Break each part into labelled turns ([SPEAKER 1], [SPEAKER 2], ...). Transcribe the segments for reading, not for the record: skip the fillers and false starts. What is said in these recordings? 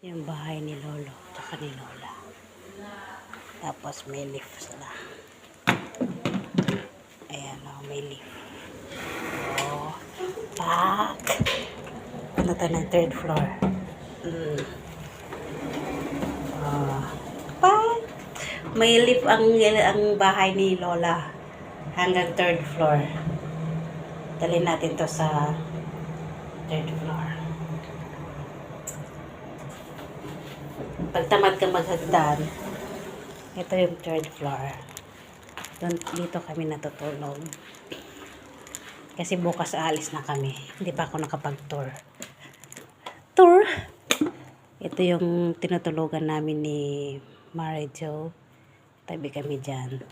[SPEAKER 1] Yung bahay ni Lolo tsaka ni Lola. Tapos may lift sila. Ayan o, may lift. Oh, pak! Punta tayo ng third floor. Pak! May lift ang bahay ni Lola hanggang third floor. Dalhin natin to sa third floor. Pag tamad ka maghagdan, ito yung third floor. Dito kami natutulog. Kasi bukas aalis na kami. Hindi pa ako nakapag-tour. Tour! Ito yung tinutulugan namin ni Mary Jo. Tabi kami dyan.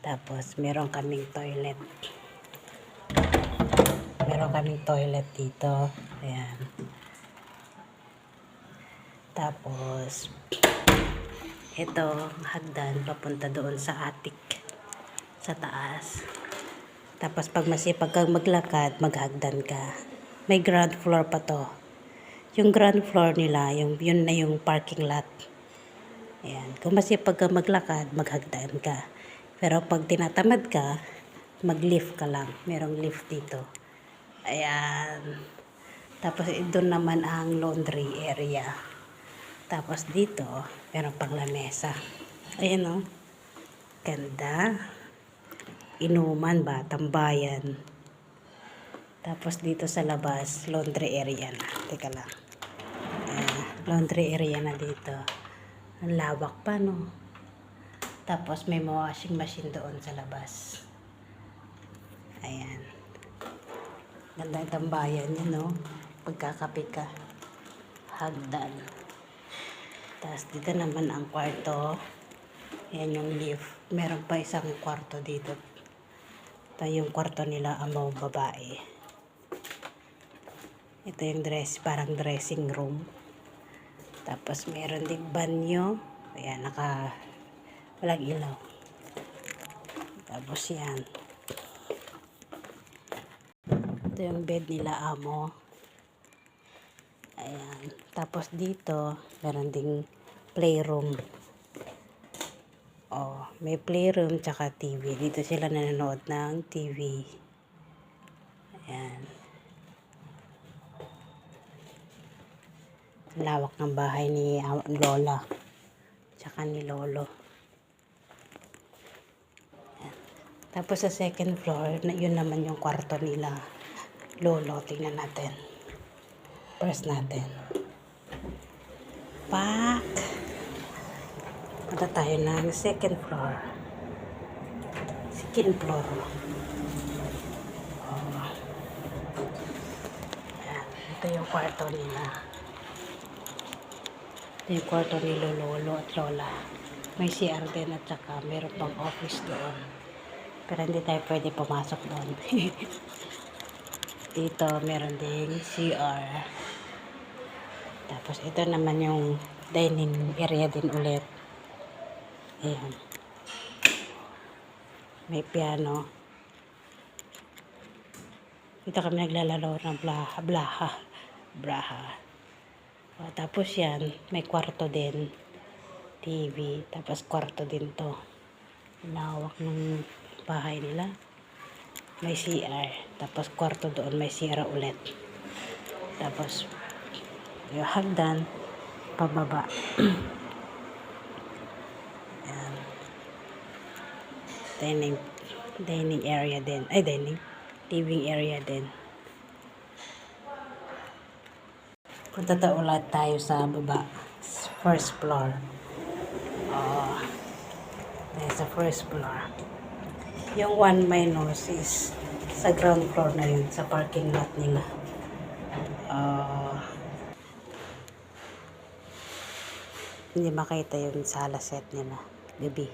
[SPEAKER 1] Tapos meron kaming toilet. Meron kaming toilet dito. Ayan. Tapos ito, hagdan papunta doon sa attic. Sa taas. Tapos pag masipag kang maglakad, maghagdan ka. May ground floor pa to. Yung ground floor nila, yun na yung parking lot. Ayan. Kung masipag kang maglakad, maghagdan ka. Pero pag tinatamad ka, mag-lift ka lang. Merong lift dito. Ayan. Tapos doon naman ang laundry area. Tapos dito, meron pang lamesa. Ayan o. Ganda. Inuman ba? Tambayan. Tapos dito sa labas, laundry area na. Teka lang. Laundry area na dito. Ang lawak pa, no? Tapos may washing machine doon sa labas. Ayan. Ganda yung tambayan yun, no? Pagkakape ka. Hagdan. Tapos dito naman ang kwarto. Ayan yung lift. Meron pa isang kwarto dito. Ito yung kwarto nila, amo babae. Ito yung parang dressing room. Tapos meron ding banyo. Ayan, walang ilaw. Tapos yan. Ito yung bed nila, amo. Ayan. Tapos dito, meron ding playroom. Oh, may playroom tsaka TV. Dito sila nanonood ng TV. Ayan. Lawak ng bahay ni Lola tsaka ni Lolo. Ayan. Tapos sa second floor, yun naman yung kwarto nila Lolo. Tingnan natin. Press natin. Pak! Punta tayo ng second floor. Second floor. Oh. Ayan. Ito yung kwarto nila. Ito yung kwarto ni Lolo at Lola. May CR din at saka meron pang office doon. Pero hindi tayo pwede pumasok doon. Dito meron ding CR. Tapos ito naman yung dining area din ulit. Ayan. May piano. Dito kami naglalaro ng braha. O, tapos yan, may kwarto din. TV. Tapos kwarto din to. Lawak ng bahay nila. May CR. Tapos kwarto doon, may CR ulit. Tapos yung hagdan, pababa. Dining area din. Ay, living area din. Punta ulit tayo sa baba. First floor. Oh, tayo sa first floor. Yung 1 minus is sa ground floor na yun. Sa parking lot nila. Hindi makita yung sala set nila. Gabi.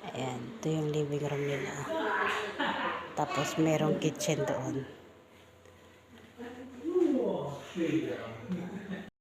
[SPEAKER 1] Ayan, ito yung living room nila. Tapos merong kitchen doon.